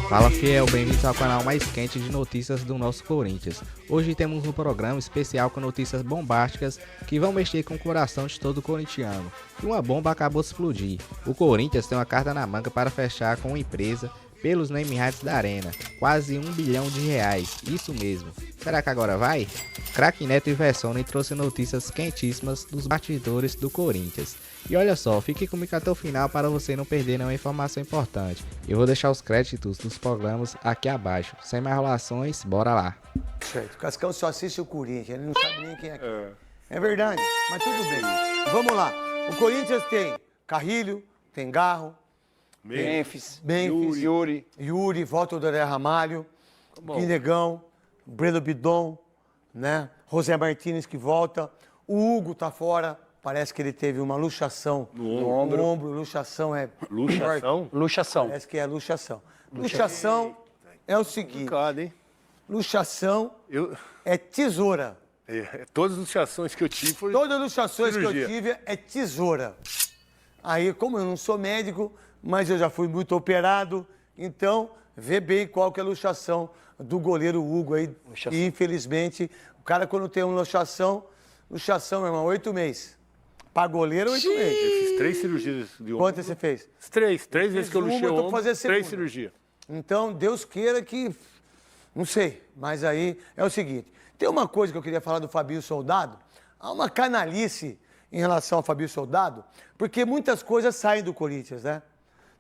Fala fiel, bem-vindos ao canal mais quente de notícias do nosso Corinthians. Hoje temos um programa especial com notícias bombásticas que vão mexer com o coração de todo corintiano. E uma bomba acabou de explodir. O Corinthians tem uma carta na manga para fechar com uma empresa pelos name rights da Arena, quase R$1 bilhão, isso mesmo. Será que agora vai? Craque Neto e Vessone trouxe notícias quentíssimas dos bastidores do Corinthians. E olha só, fique comigo até o final para você não perder nenhuma informação importante. Eu vou deixar os créditos dos programas aqui abaixo. Sem mais enrolações, bora lá. Certo, o Cascão só assiste o Corinthians, ele não sabe nem quem é. É verdade, mas tudo bem. Vamos lá, o Corinthians tem Carrilho, tem Garro, Memphis, Yuri, volta o Doré Ramalho, Quindegão, Breno Bidon, né? José Martínez que volta, o Hugo tá fora, parece que ele teve uma luxação no ombro. Luxação é... Luxação? Luxação. Parece que é luxação. Luxação é o seguinte, luxação é tesoura. Todas as luxações que eu tive foram Todas as luxações que eu cirurgia. tive é tesoura. Aí, como eu não sou médico, mas eu já fui muito operado, então vê bem qual que é a luxação do goleiro Hugo aí. E, infelizmente, o cara quando tem uma luxação, meu irmão, 8 meses. Pra goleiro, 8 meses. Eu fiz 3 cirurgias de ombro. Quantas você fez? 3 vezes que eu luxei o eu tô ombro, fazendo a 3 segunda. cirurgias. Então, Deus queira que... Não sei, mas aí é o seguinte. Tem uma coisa que eu queria falar do Fabinho Soldado. Há uma canalice em relação ao Fabinho Soldado, porque muitas coisas saem do Corinthians, né?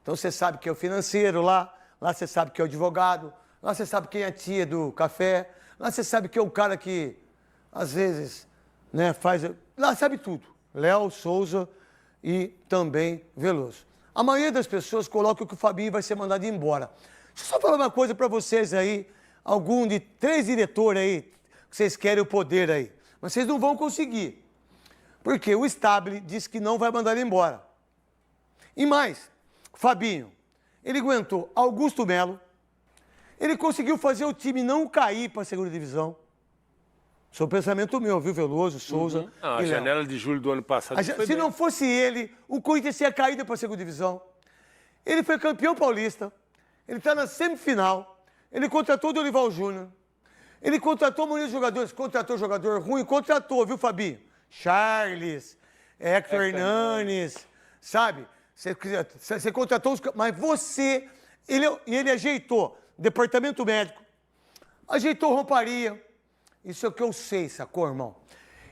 Então você sabe que é o financeiro lá você sabe que é o advogado, lá você sabe quem é a tia do café, lá você sabe que é o cara que, às vezes, né, faz... Lá sabe tudo. Léo, Souza e também Veloso. A maioria das pessoas coloca que o Fabinho vai ser mandado embora. Deixa eu só falar uma coisa para vocês aí, algum de 3 diretores aí, que vocês querem o poder aí, mas vocês não vão conseguir. Porque o Stabile disse que não vai mandar ele embora. E mais, Fabinho, ele aguentou Augusto Melo, ele conseguiu fazer o time não cair para a segunda divisão. Isso é um pensamento meu, viu, Veloso, Souza A e Léo. janela de julho do ano passado foi Se bem. não fosse ele, o Corinthians tinha caído para a segunda divisão. Ele foi campeão paulista, ele está na semifinal, ele contratou o Dorival Júnior, ele contratou a maioria dos jogadores, contratou jogador ruim, contratou, viu, Fabinho? Charles, Hector Hernanes, sabe? Você contratou os... Mas você, ele ajeitou departamento médico, ajeitou rouparia, isso é o que eu sei, sacou, irmão?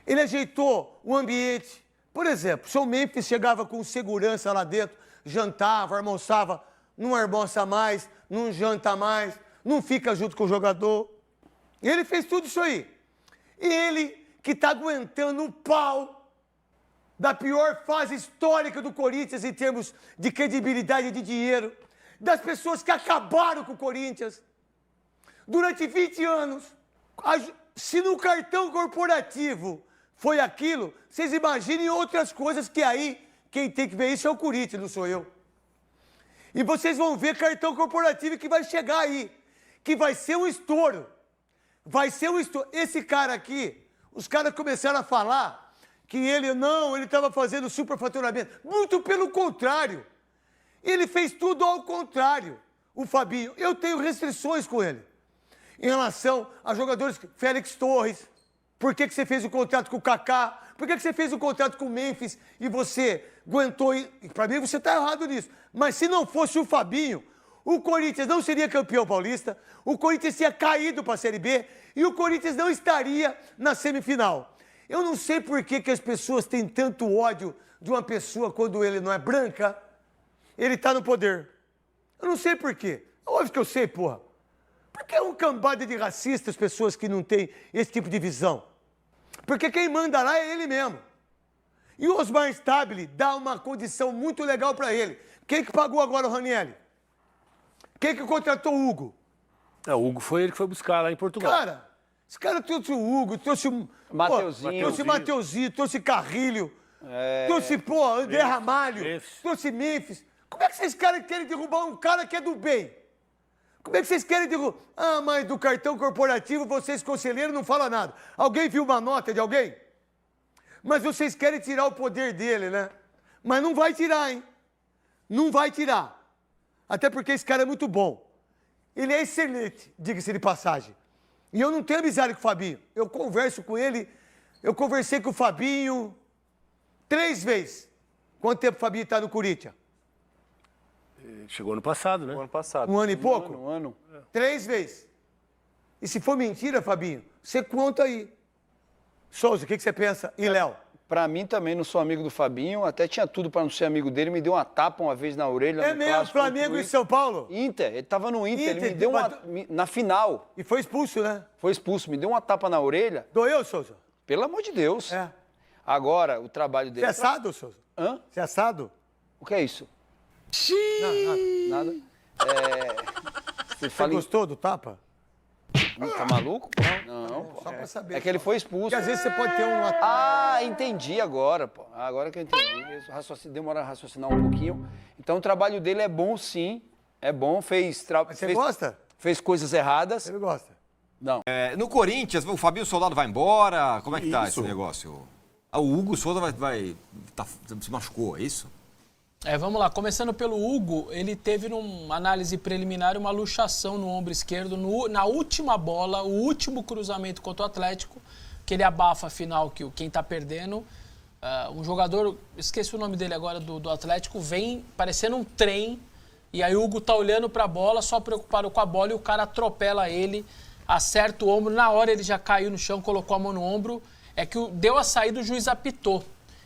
Ele ajeitou o ambiente. Por exemplo, o seu Memphis chegava com segurança lá dentro, jantava, almoçava, não almoça mais, não janta mais, não fica junto com o jogador. Ele fez tudo isso aí. E ele que está aguentando o pau da pior fase histórica do Corinthians em termos de credibilidade e de dinheiro, das pessoas que acabaram com o Corinthians durante 20 anos. Se no cartão corporativo foi aquilo, vocês imaginem outras coisas que aí quem tem que ver isso é o Corinthians, não sou eu. E vocês vão ver cartão corporativo que vai chegar aí, que vai ser um estouro. Vai ser um estouro. Esse cara aqui, os caras começaram a falar que ele estava fazendo superfaturamento. Muito pelo contrário. Ele fez tudo ao contrário, o Fabinho. Eu tenho restrições com ele. Em relação a jogadores, Félix Torres, por que você fez o contrato com o Kaká? Por que você fez o contrato com o Memphis e você aguentou? Para mim, você está errado nisso. Mas se não fosse o Fabinho, o Corinthians não seria campeão paulista, o Corinthians tinha caído para a Série B e o Corinthians não estaria na semifinal. Eu não sei por que as pessoas têm tanto ódio de uma pessoa quando ele não é branca, ele está no poder. Eu não sei por quê. Óbvio que eu sei, porra. Porque é um cambada de racistas, pessoas que não têm esse tipo de visão. Porque quem manda lá é ele mesmo. E o Osmar Stabile dá uma condição muito legal para ele. Quem que pagou agora o Ranieri? Quem que contratou o Hugo? O Hugo foi ele que foi buscar lá em Portugal. Cara, esse cara trouxe o Hugo, trouxe o... Mateuzinho. Trouxe Mateuzinho, trouxe Carrilho, trouxe, André Ramalho, trouxe Memphis. Como é que vocês querem derrubar um cara que é do bem? Como é que vocês querem derrubar? Ah, mas do cartão corporativo, vocês, conselheiros, não falam nada. Alguém viu uma nota de alguém? Mas vocês querem tirar o poder dele, né? Mas não vai tirar, hein? Não vai tirar. Até porque esse cara é muito bom. ele é excelente, diga-se de passagem. E eu não tenho amizade com o Fabinho. Eu converso com ele, eu conversei com o Fabinho 3 vezes. Quanto tempo o Fabinho está no Corinthians? Chegou ano passado, né? O ano passado. 1 ano e pouco? Um ano. 3 vezes. E se for mentira, Fabinho, você conta aí. Souza, o que você pensa? E Léo? Pra mim também, não sou amigo do Fabinho, até tinha tudo pra não ser amigo dele, me deu uma tapa uma vez na orelha. É no mesmo, clássico Flamengo contra o e São Paulo? Inter, ele tava no Inter, ele Inter, me deu uma... mas- Na final, E foi expulso, né? foi expulso, me deu uma tapa na orelha, Doeu, Souza? pelo amor de Deus. É. Agora, o trabalho Você dele... é assado, Souza? Hã? Você é assado? O que é isso? Não, nada. Nada? Você Você fala em... gostou do tapa? Tá maluco? Não, pô. Só pra saber. É que ele foi expulso. Porque às vezes você pode ter um... Ah, entendi agora, pô. Agora que eu entendi. Demora a raciocinar um pouquinho. Então o trabalho dele é bom, sim. É bom, Mas você gosta? fez coisas erradas. Ele gosta. Não. No Corinthians, o Fabinho Soldado vai embora. Como é que tá esse negócio? O Hugo Souza se machucou, é isso? Vamos lá. Começando pelo Hugo, ele teve numa análise preliminar uma luxação no ombro esquerdo na última bola, o último cruzamento contra o Atlético, que ele abafa a final, que quem tá perdendo. Um jogador, esqueci o nome dele agora, do Atlético, vem parecendo um trem, e aí o Hugo tá olhando pra bola, só preocupado com a bola, e o cara atropela ele, acerta o ombro, na hora ele já caiu no chão, colocou a mão no ombro, deu a saída, o juiz apitou.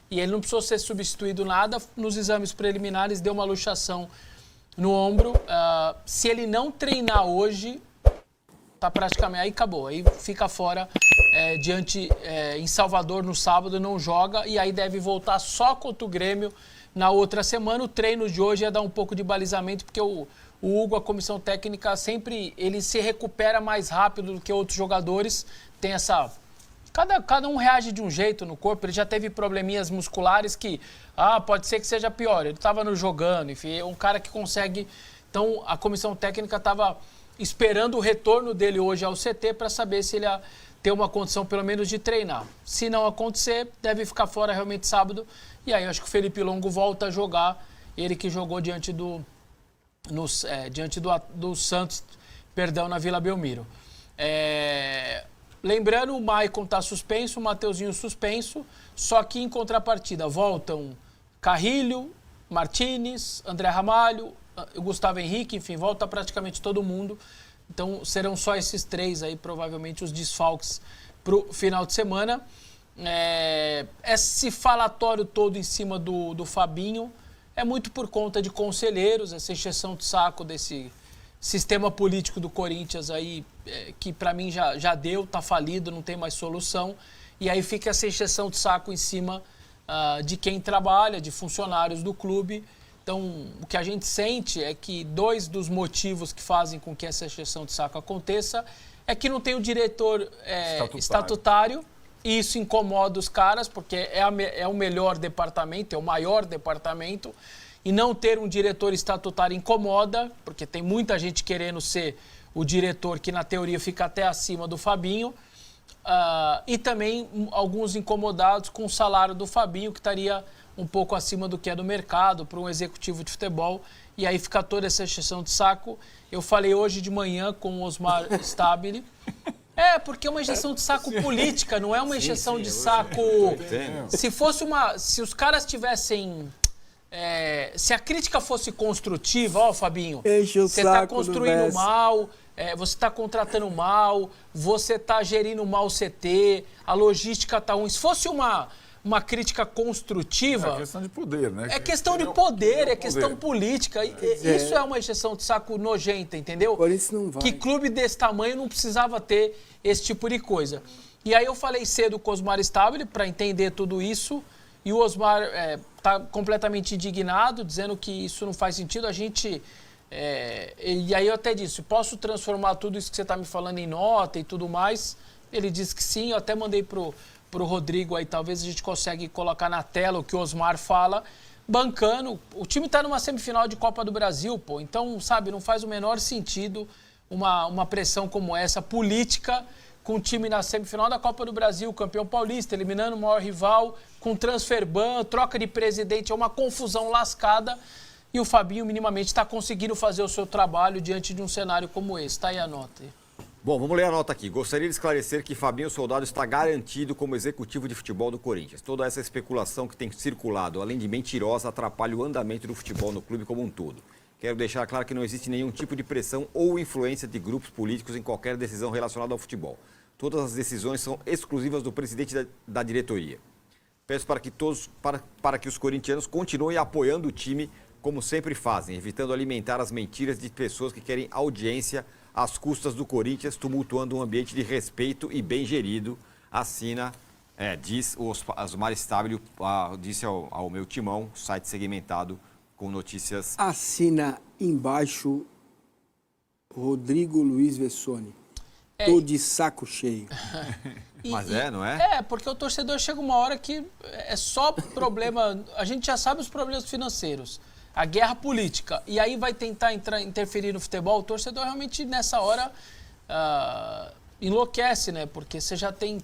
E ele não precisou ser substituído nada. Nos exames preliminares, deu uma luxação no ombro. Se ele não treinar hoje, tá praticamente... Aí acabou. Aí fica fora em Salvador no sábado, não joga. E aí deve voltar só contra o Grêmio na outra semana. O treino de hoje ia dar um pouco de balizamento, porque o Hugo, a comissão técnica, sempre ele se recupera mais rápido do que outros jogadores. Tem essa... Cada um reage de um jeito no corpo. Ele já teve probleminhas musculares que, pode ser que seja pior. Ele estava jogando, enfim, é um cara que consegue... Então, a comissão técnica estava esperando o retorno dele hoje ao CT para saber se ele ia ter uma condição, pelo menos, de treinar. Se não acontecer, deve ficar fora realmente sábado. E aí, acho que o Felipe Longo volta a jogar. Ele que jogou diante do Santos, na Vila Belmiro. Lembrando, o Maicon está suspenso, o Mateuzinho suspenso, só que em contrapartida voltam Carrilho, Martínez, André Ramalho, Gustavo Henrique, enfim, volta praticamente todo mundo. Então serão só esses 3 aí, provavelmente, os desfalques para o final de semana. Esse falatório todo em cima do Fabinho é muito por conta de conselheiros, essa encheção de saco desse sistema político do Corinthians aí, que para mim já deu, tá falido, não tem mais solução. E aí fica essa encheção de saco em cima de quem trabalha, de funcionários do clube. Então, o que a gente sente é que 2 dos motivos que fazem com que essa encheção de saco aconteça é que não tem o diretor estatutário, e isso incomoda os caras, porque é o melhor departamento, é o maior departamento. E não ter um diretor estatutário incomoda, porque tem muita gente querendo ser o diretor, que na teoria fica até acima do Fabinho. E também alguns incomodados com o salário do Fabinho, que estaria um pouco acima do que é do mercado para um executivo de futebol. E aí fica toda essa encheção de saco. Eu falei hoje de manhã com o Osmar Stabile. Porque é uma injeção de saco política, não é uma injeção de saco... Se os caras tivessem... se a crítica fosse construtiva, Fabinho, você está construindo mal, você está contratando mal, você está gerindo mal o CT, a logística está ruim. Se fosse uma crítica construtiva... É questão de poder, né? É questão de poder, é questão política. Isso é uma injeção de saco nojenta, entendeu? Por isso não vai. Que clube desse tamanho não precisava ter esse tipo de coisa. E aí eu falei cedo com o Osmar Stabile para entender tudo isso. E o Osmar está completamente indignado, dizendo que isso não faz sentido. A gente... e aí eu até disse, posso transformar tudo isso que você está me falando em nota e tudo mais? Ele disse que sim, eu até mandei pro Rodrigo aí, talvez a gente consiga colocar na tela o que o Osmar fala, bancando. O time está numa semifinal de Copa do Brasil, pô. Então, sabe, não faz o menor sentido uma pressão como essa, política, com o time na semifinal da Copa do Brasil, campeão paulista, eliminando o maior rival, com transfer ban, troca de presidente, é uma confusão lascada. e o Fabinho minimamente está conseguindo fazer o seu trabalho diante de um cenário como esse. Tá aí a nota. Bom, vamos ler a nota aqui. Gostaria de esclarecer que Fabinho Soldado está garantido como executivo de futebol do Corinthians. Toda essa especulação que tem circulado, além de mentirosa, atrapalha o andamento do futebol no clube como um todo. Quero deixar claro que não existe nenhum tipo de pressão ou influência de grupos políticos em qualquer decisão relacionada ao futebol. Todas as decisões são exclusivas do presidente da diretoria. Peço para que os corintianos continuem apoiando o time como sempre fazem, evitando alimentar as mentiras de pessoas que querem audiência às custas do Corinthians, tumultuando um ambiente de respeito e bem gerido, diz o Osmar Stabile, disse ao meu timão, site segmentado com notícias. Assina embaixo Rodrigo Luiz Vessone. Tô de saco cheio. Mas não é? É, porque o torcedor chega uma hora que é só problema, a gente já sabe os problemas financeiros, a guerra política, e aí vai tentar interferir no futebol, o torcedor realmente nessa hora enlouquece, né? Porque você já tem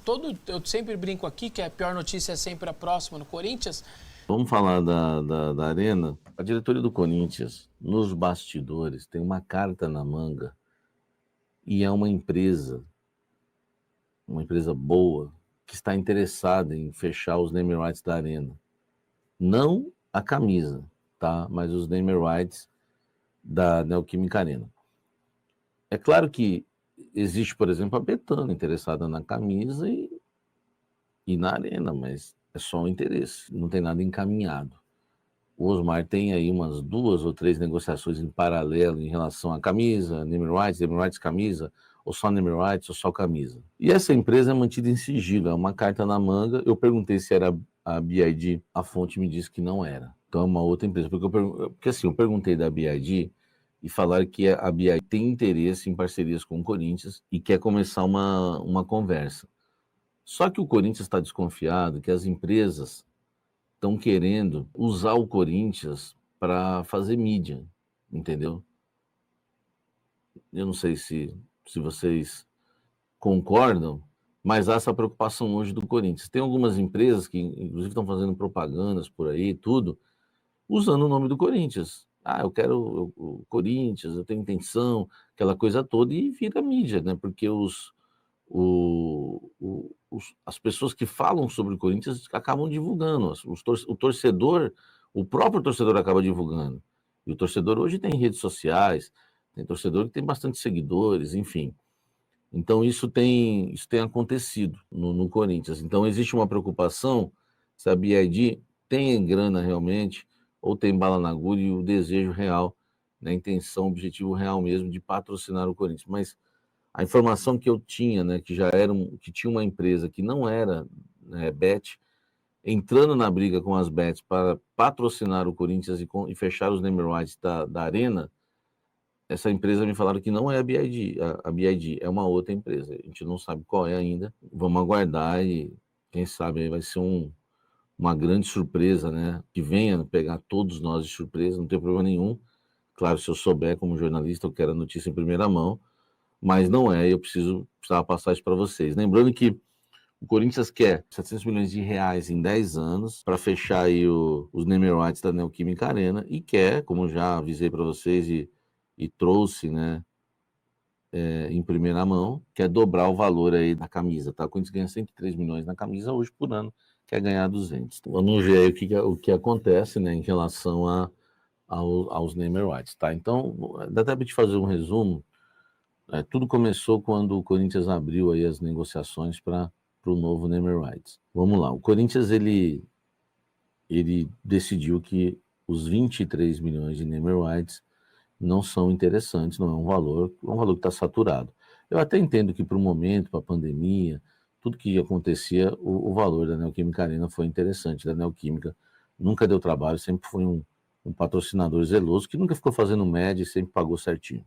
eu sempre brinco aqui que a pior notícia é sempre a próxima no Corinthians. Vamos falar da Arena. A diretoria do Corinthians, nos bastidores, tem uma carta na manga e é uma empresa boa, que está interessada em fechar os name rights da Arena. Não a camisa, tá? Mas os name rights da Neoquímica Arena. É claro que existe, por exemplo, a Betano interessada na camisa e na Arena, mas é só um interesse, não tem nada encaminhado. O Osmar tem aí umas 2 ou 3 negociações em paralelo em relação à camisa, name rights camisa, ou só name rights, ou só camisa. E essa empresa é mantida em sigilo, é uma carta na manga. Eu perguntei se era a BID, a fonte me disse que não era. Então é uma outra empresa. Porque assim, eu perguntei da BID e falaram que a BID tem interesse em parcerias com o Corinthians e quer começar uma conversa. Só que o Corinthians está desconfiado que as empresas estão querendo usar o Corinthians para fazer mídia, entendeu? Eu não sei se vocês concordam, mas há essa preocupação hoje do Corinthians. Tem algumas empresas que, inclusive, estão fazendo propagandas por aí, tudo, usando o nome do Corinthians. Eu quero o Corinthians, eu tenho intenção, aquela coisa toda, e vira mídia, né? Porque as pessoas que falam sobre o Corinthians acabam divulgando. O próprio torcedor acaba divulgando. E o torcedor hoje tem redes sociais, tem torcedor que tem bastante seguidores, enfim. Então isso tem acontecido no Corinthians. Então existe uma preocupação se a BID tem grana realmente ou tem bala na agulha e o desejo real, né, a intenção, o objetivo real mesmo de patrocinar o Corinthians. Mas a informação que eu tinha, né, que tinha uma empresa que não era, né, Bet, entrando na briga com as Bets para patrocinar o Corinthians e fechar os name rights da Arena, essa empresa me falaram que não é a BID, a BID é uma outra empresa. A gente não sabe qual é ainda. Vamos aguardar e quem sabe aí vai ser uma grande surpresa, né? Que venha pegar todos nós de surpresa, não tem problema nenhum. Claro, se eu souber como jornalista, eu quero a notícia em primeira mão, mas não é, eu precisava passar isso para vocês. Lembrando que o Corinthians quer 700 milhões de reais em 10 anos para fechar aí os name rights da Neoquímica Arena e quer, como já avisei para vocês e trouxe, né, em primeira mão, quer dobrar o valor aí da camisa, tá? O Corinthians ganha 103 milhões na camisa, hoje por ano quer ganhar 200. Então, vamos ver aí o que acontece, né, em relação aos name rights, tá? Então, dá até para te fazer um resumo. Tudo começou quando o Corinthians abriu aí as negociações para o novo name rights. Vamos lá, o Corinthians ele decidiu que os 23 milhões de name rights não são interessantes, não é um valor que está saturado. Eu até entendo que para o momento, para a pandemia, tudo que acontecia, o valor da Neoquímica Arena foi interessante. Da Neoquímica nunca deu trabalho, sempre foi um patrocinador zeloso, que nunca ficou fazendo média e sempre pagou certinho.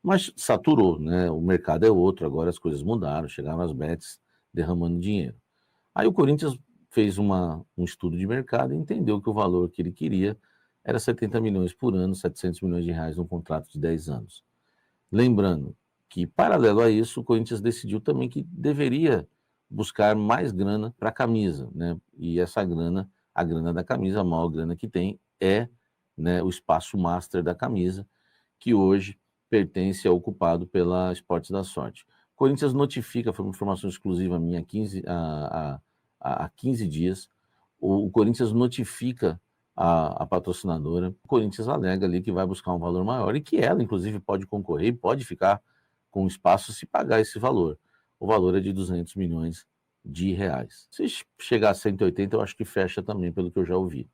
Mas saturou, né? O mercado é outro, agora as coisas mudaram, chegaram as bets derramando dinheiro. Aí o Corinthians fez um estudo de mercado e entendeu que o valor que ele queria era 70 milhões por ano, 700 milhões de reais num contrato de 10 anos. Lembrando que, paralelo a isso, o Corinthians decidiu também que deveria buscar mais grana para a camisa, né? E essa grana, a grana da camisa, a maior grana que tem, é né, o espaço master da camisa, que hoje pertence ao ocupado pela Esportes da Sorte. O Corinthians notifica, foi uma informação exclusiva minha há 15 dias, o Corinthians notifica a patrocinadora, o Corinthians alega ali que vai buscar um valor maior e que ela, inclusive, pode concorrer e pode ficar com espaço se pagar esse valor. O valor é de 200 milhões de reais. Se chegar a 180, eu acho que fecha também, pelo que eu já ouvi.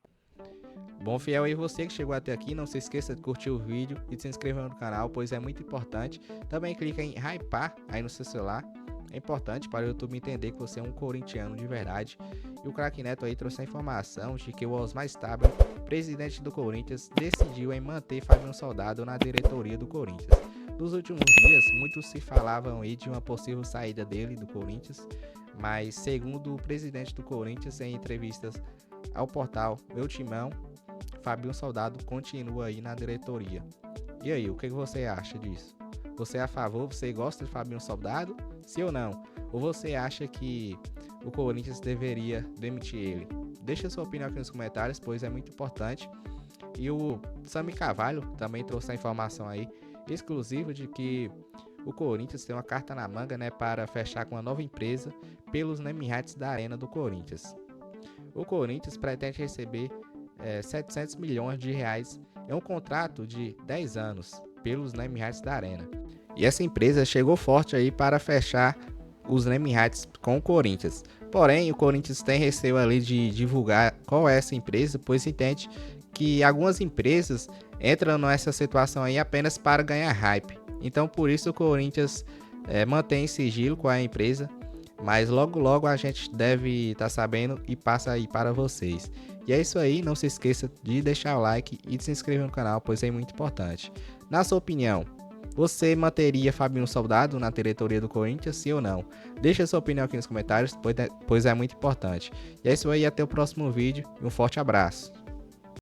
Bom, fiel, e você que chegou até aqui, não se esqueça de curtir o vídeo e de se inscrever no canal, pois é muito importante. Também clica em hypar aí no seu celular. É importante para o YouTube entender que você é um corintiano de verdade. E o Craque Neto aí trouxe a informação de que o Osmar Stabile, presidente do Corinthians, decidiu em manter Fabinho Soldado na diretoria do Corinthians. Nos últimos dias, muitos se falavam aí de uma possível saída dele do Corinthians, mas segundo o presidente do Corinthians, em entrevistas ao portal Meu Timão, Fabinho Soldado continua aí na diretoria. E aí, o que você acha disso? Você é a favor? Você gosta de Fabinho Soldado? Sim ou não? Ou você acha que o Corinthians deveria demitir ele? Deixa sua opinião aqui nos comentários, pois é muito importante. E o Sami Carvalho também trouxe a informação aí exclusiva de que o Corinthians tem uma carta na manga, né, para fechar com uma nova empresa pelos name rights da Arena do Corinthians. O Corinthians pretende receber 700 milhões de reais em um contrato de 10 anos pelos name rights da Arena. E essa empresa chegou forte aí para fechar os name rights com o Corinthians. Porém, o Corinthians tem receio ali de divulgar qual é essa empresa, pois entende que algumas empresas entram nessa situação aí apenas para ganhar hype. Então, por isso o Corinthians mantém sigilo com a empresa, mas logo a gente deve estar sabendo e passa aí para vocês. E é isso aí, não se esqueça de deixar o like e de se inscrever no canal, pois é muito importante. Na sua opinião, você manteria Fabinho Soldado na diretoria do Corinthians, sim ou não? Deixa sua opinião aqui nos comentários, pois é muito importante. E é isso aí, até o próximo vídeo e um forte abraço.